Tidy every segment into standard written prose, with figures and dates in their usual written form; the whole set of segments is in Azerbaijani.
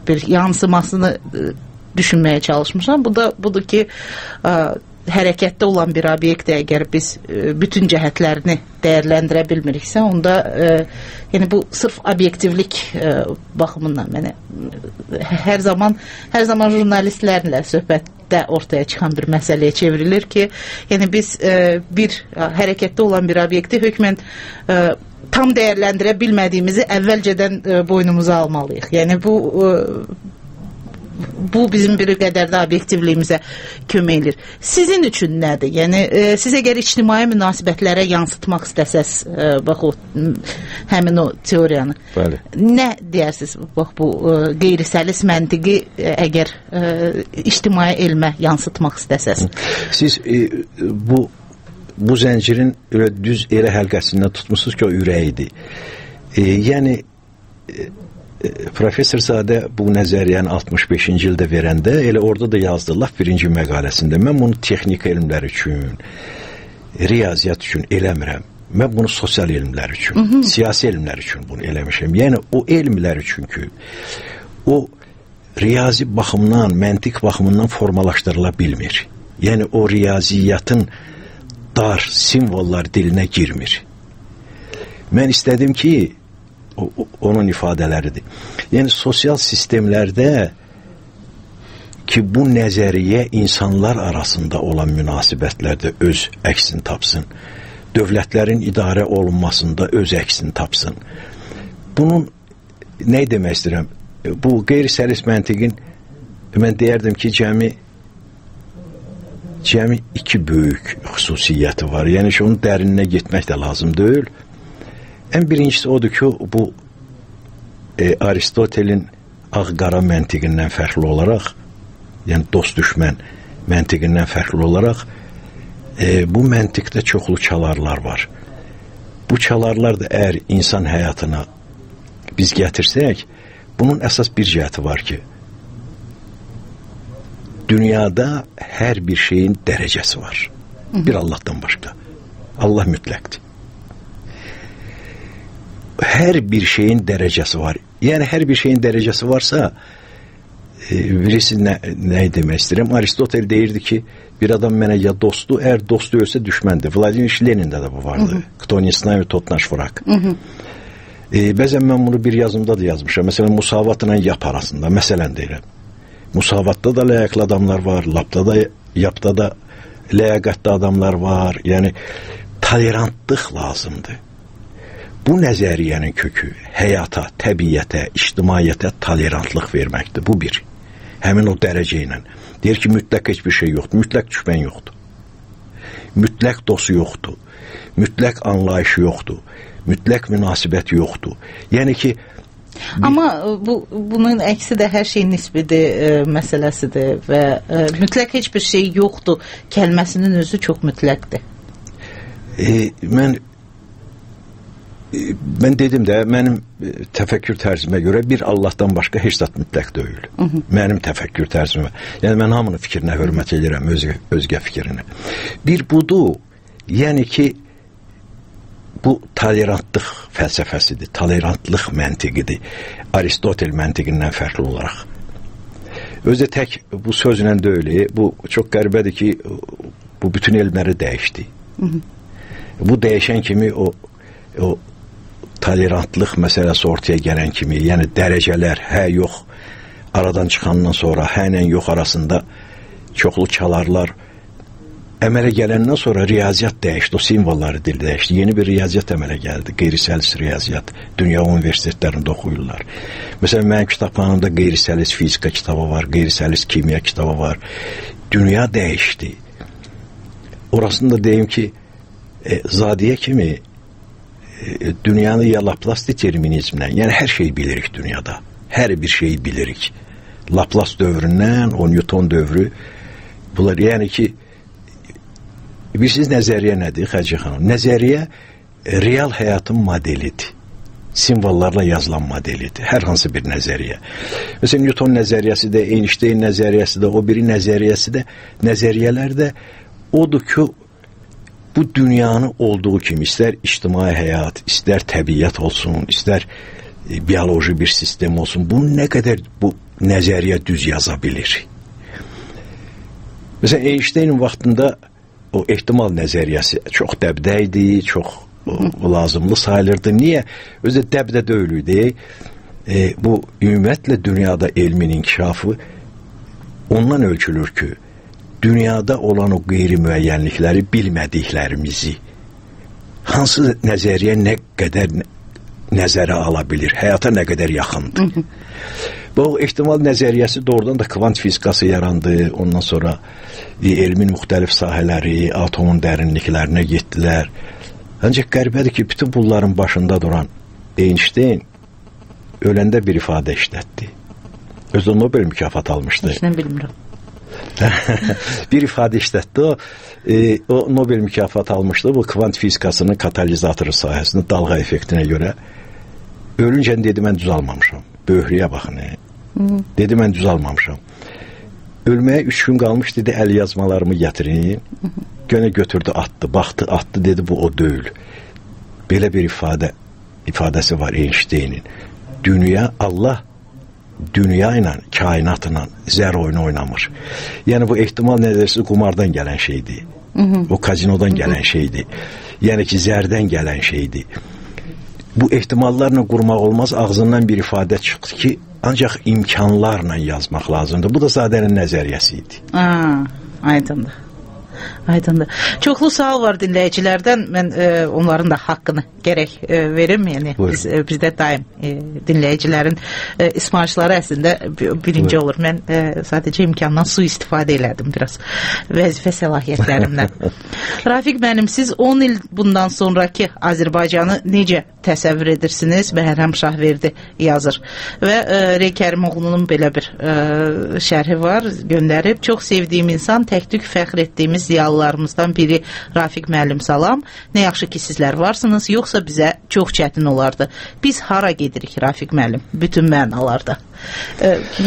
bir yansımasını düşünmeye çalışmışam. Bu da budur ki hərəkətdə olan bir obyekt əgər biz bütün cəhətlərini dəyərləndirə bilmiriksə, onda yəni bu sırf obyektivlik baxımından mənə hər zaman jurnalistlərlə söhbətdə ortaya çıxan bir məsələyə çevrilir ki, yəni biz bir hərəkətdə olan bir obyekti hökmən tam dəyərləndirə bilmədiyimizi əvvəlcədən boynumuza almalıyıq. Yəni bu bizim bir qədər də obyektivliyimizə kömək edir. Sizin üçün nədir? Yəni siz əgər ictimai münasibətlərə yansıtmaq istəsəz bax o həmin o teoriyanı. Bəli. Nə deyərsiniz? Bax bu qeyri-səlis məntiqi əgər ictimai elmə yansıtmaq istəsəz. Siz bu zəncirin düz elə həlqəsindən tutmusunuz ki, o ürəyidir. Yəni Profesör Zadə bu nəzəriyyəni 65-ci ildə verəndə elə orada da yazdılar birinci məqaləsində. Mən bunu texnik elmlər üçün, riyaziyyat üçün eləmirəm. Mən bunu sosial elmlər üçün, siyasi elmlər üçün bunu eləmişəm. Yəni o elmlər üçün ki, o riyazi baxımdan, məntiq baxımından formalaşdırıla bilmir. Yəni o riyaziyyatın dar simvollar dilinə girmir. Mən istədim ki, onun ifadələridir. Yəni sosial sistemlərdə ki, bu nəzəriyyə insanlar arasında olan münasibətlərdə öz əksini tapsın. Dövlətlərin idarə olunmasında öz əksini tapsın. Bunun nə demək istəyirəm? Bu qeyri-səlis məntiqin mən deyərdim ki, cəmi iki böyük xüsusiyyəti var. Yəni ki, onun dərinlinə getmək də lazım deyil. Ən birincisi odur ki, bu Aristotelin ağ-qara məntiqindən fərqli olaraq, yəni dost-düşmən məntiqindən fərqli olaraq, bu məntiqdə çoxlu çalarlar var. Bu çalarlar da əgər insan həyatına biz gətirsək, bunun əsas bir cəhəti var ki, dünyada hər bir şeyin dərəcəsi var. Bir Allahdan başqa. Allah mütləqdir. Hər bir şeyin dərəcəsi var. Yəni, hər bir şeyin dərəcəsi varsa, birisi nə demək istəyirəm? Aristotel deyirdi ki, bir adam mənə ya dostu, əgər dostu ölsə düşməndir. Vladimir Lenində də bu vardı. Kto не с нами, тот наш враг. Bəzən mən bunu bir yazımda da yazmışam. Məsələn, musavatla yap arasında. Məsələn deyirəm. Musavatda da ləyaqlı adamlar var, yapda da ləyaqətli adamlar var. Yəni, tolerantlıq lazımdır. Bu nəzəriyyənin kökü həyata, təbiyyətə, ictimaiyyətə tolerantlıq verməkdir. Bu bir. Həmin o dərəcə ilə. Deyir ki, mütləq heç bir şey yoxdur. Mütləq düşmən yoxdur. Mütləq dostu yoxdur. Mütləq anlayışı yoxdur. Mütləq münasibət yoxdur. Yəni ki... Amma bunun əksi də hər şey nisbidir məsələsidir və mütləq heç bir şey yoxdur kəlməsinin özü çox mütləqdir. Mən dedim də, mənim təfəkkür tərzimə görə bir Allahdan başqa heç zat mütləq deyil. Mənim təfəkkür tərzimə. Yəni, mən hamının fikrinə hörmət edirəm, özgə fikrinə. Bir budur, yəni ki, bu tolerantlıq fəlsəfəsidir, tolerantlıq məntiqidir, Aristotel məntiqindən fərqli olaraq. Özü tək bu sözlə deyil, bu çox qəribədir ki, bu bütün elmləri dəyişdi. Bu dəyişən kimi o tolerantlıq məsələsi ortaya gələn kimi, yəni dərəcələr, hə, yox, aradan çıxandan sonra hə ilə yox arasında çoxlu çalarlar əmələ gələndən sonra riyaziyyat dəyişdi, o simvolları dil dəyişdi. Yeni bir riyaziyyat əmələ gəldi, qeyri-səlis riyaziyyat. Dünya universitetlərində oxuyurlar. Məsələn, mənim kitabxanamda qeyri-səlis fizika kitabı var, qeyri-səlis kimya kitabı var. Dünya dəyişdi. Orasını da deyim ki, Zadiyə kimi dünyanı ya Laplace determinizmlə, yəni hər şeyi bilirik dünyada. Hər bir şeyi bilirik. Laplace dövründən, o Newton dövrü, bunlar, yəni ki, bilirsiniz nəzəriyyə nədir, Xədicə xanım? Nəzəriyyə real həyatın modelidir. Simvollarla yazılan modelidir. Hər hansı bir nəzəriyyə. Məsələn, Newton nəzəriyyəsi də, Einstein nəzəriyyəsi də, o biri nəzəriyyəsi də, nəzəriyyələr də odur ki, bu dünyanı olduğu kimi, istər ictimai həyat, istər təbiyyət olsun, istər biyoloji bir sistem olsun. Bu nə qədər bu nəzəriyyə düz yaza bilir? Məsələn, Einstein'in vaxtında o ehtimal nəzəriyyəsi çox dəbdə idi, çox lazımlı sayılırdı. Niyə? Özü dəbdə deyil idi. Bu ümumiyyətlə dünyada elmin inkişafı ondan ölçülür ki, dünyada olan o qeyri-müəyyənlikləri bilmədiklərimizi hansı nəzəriyyə nə qədər nəzərə ala bilir, həyata nə qədər yaxındır. Bu ehtimal nəzəriyyəsi doğrudan da kvant fizikası yarandı, ondan sonra elmin müxtəlif sahələri, atomun dərinliklərinə getdilər. Ancaq qəribədir ki, bütün bunların başında duran Einstein öləndə bir ifadə işlətdi. Özü Nobel mükafatı almışdı. Heç nə bilmirəm. Bir ifadə işlətdi o. O Nobel mükafatı almışdı. Bu kvant fizikasının katalizatoru sahəsində dalğa effektinə görə. Ölüncə dedi, mən düz almamışam. Böhrüyə baxın. Dedi, mən düz almamışam. Ölməyə 3 gün qalmış, dedi, əl yazmalarımı gətirin. Gönə götürdü, atdı. Baxdı, atdı, dedi, bu o deyil. Belə bir ifadəsi var Einstein'in. Allah dünya ilə, kainatla zər oyunu oynamır. Yəni bu ehtimal nəzərisi qumardan gələn şeydir. O kazinodan gələn şeydir. Yəni ki, zərdən gələn şeydir. Bu ehtimallarla qurmaq olmaz, ağzından bir ifadə çıxdı ki, ancaq imkanlarla yazmaq lazımdır. Bu da Zadənin nəzəriyyəsi idi. Aydındır. Aydındır. Çoxlu sual var dinləyicilərdən. Mən onların da haqqını gərək verim. Yəni bizdə daim dinləyicilərin ismarışları əslində birinci olur. Mən sadəcə imkandan sui-istifadə elədim biraz vəzifə səlahiyyətlərimdən. Rafiq müəllim, siz 10 il bundan sonraki Azərbaycanı necə təsəvvür edirsiniz? Bəhərəm Şahverdi yazır. Və Rey Kərimoğlu'nun belə bir şərhi var, göndərib. Çox sevdiyim insan, tək-tük fəxr etdiyimiz ziyalılarımızdan biri Rafiq müəllim, salam. Nə yaxşı ki sizlər varsınız, yoxsa bizə çox çətin olardı. Biz hara gedirik Rafiq müəllim? Bütün mənalarda.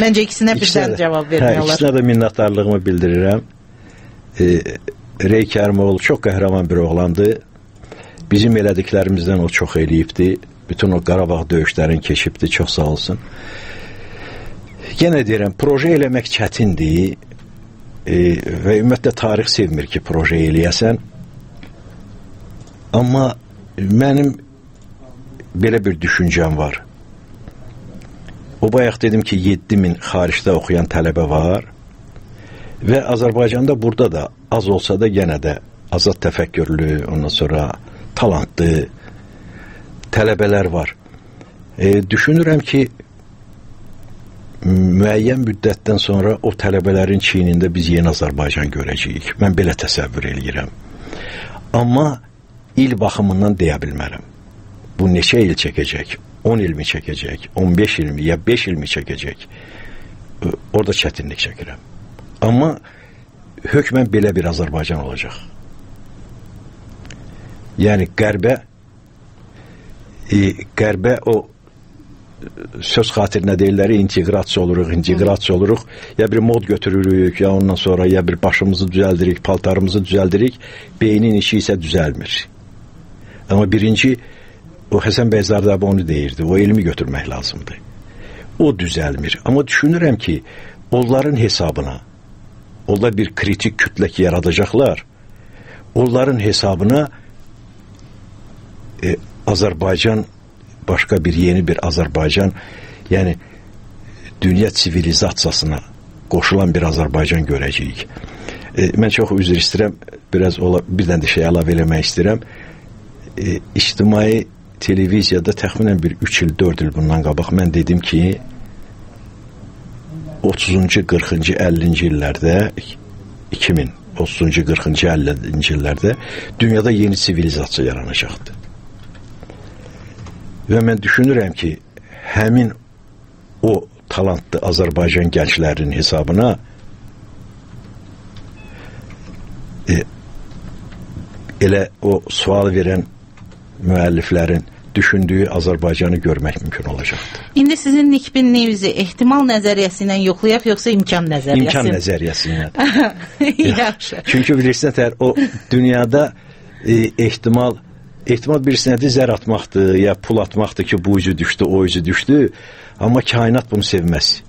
Məncə ikisinə birdən cavab vermək olar. İkisinə də minnətdarlığımı bildirirəm. Rey Kərimoğlu çox qəhrəman bir oğlandı. Bizim elədiklərimizdən o çox eləyibdi. Bütün o Qarabağ döyüşlərini keçibdi. Çox sağ olsun. Yenə deyirəm, proje eləmək çətindir. Və ümumiyyətlə tarix sevmir ki, proje eləyəsən. Amma mənim belə bir düşüncəm var. O bayaq dedim ki, 7000 xaricdə oxuyan tələbə var və Azərbaycanda burada da az olsa da yenə də azad təfəkkürlü, ondan sonra talantlı tələbələr var. Düşünürəm ki, müəyyən müddətdən sonra o tələbələrin çiynində biz yeni Azərbaycan görəcəyik. Mən belə təsəvvür eləyirəm. Amma il baxımından deyə bilmərəm. Bu neçə il çəkəcək? 10 il mi çəkəcək? 15 il mi? Ya 5 il mi çəkəcək? Orada çətinlik çəkirəm. Amma hökmən belə bir Azərbaycan olacaq. Yəni qərbə o söz xatirinə deyirlər, inteqrasiya oluruq, ya bir mod götürürük, ya ondan sonra ya bir başımızı düzəldirik, paltarımızı düzəldirik, beynin işi isə düzəlmir. Amma birinci, o Həsən bəy Zardabı onu deyirdi, o elmi götürmək lazımdır. O düzəlmir. Amma düşünürəm ki, onların hesabına, onlar bir kritik kütlək yaradacaqlar, onların hesabına Azərbaycan, başqa bir yeni bir Azərbaycan, yəni dünya sivilizasiyasına qoşulan bir Azərbaycan görəcəyik. Mən çox üzr istəyirəm, birdən də şey əlavə eləmək istəyirəm. İctimai televiziyada təxminən bir 3 il, 4 il bundan qabaq mən dedim ki, 30-cu, 40-cı, 50-ci illərdə 30-cu, 40-cı, 50-ci illərdə dünyada yeni sivilizasiya yaranacaqdır. Və mən düşünürəm ki, həmin o talantlı Azərbaycan gənclərinin hesabına elə o sual verən müəlliflərin düşündüyü Azərbaycanı görmək mümkün olacaqdır. İndi sizin nikbin nevizi ehtimal nəzəriyyəsi ilə yoxlayaq, yoxsa imkan nəzəriyyəsi? İmkan nəzəriyyəsi ilə. Yaxşı. Çünki bilirsiniz, o dünyada ehtimal ehtimal birisinədir zər atmaqdır, ya pul atmaqdır ki, bu üzü düşdü, o üzü düşdü. Amma kainat bunu sevməz.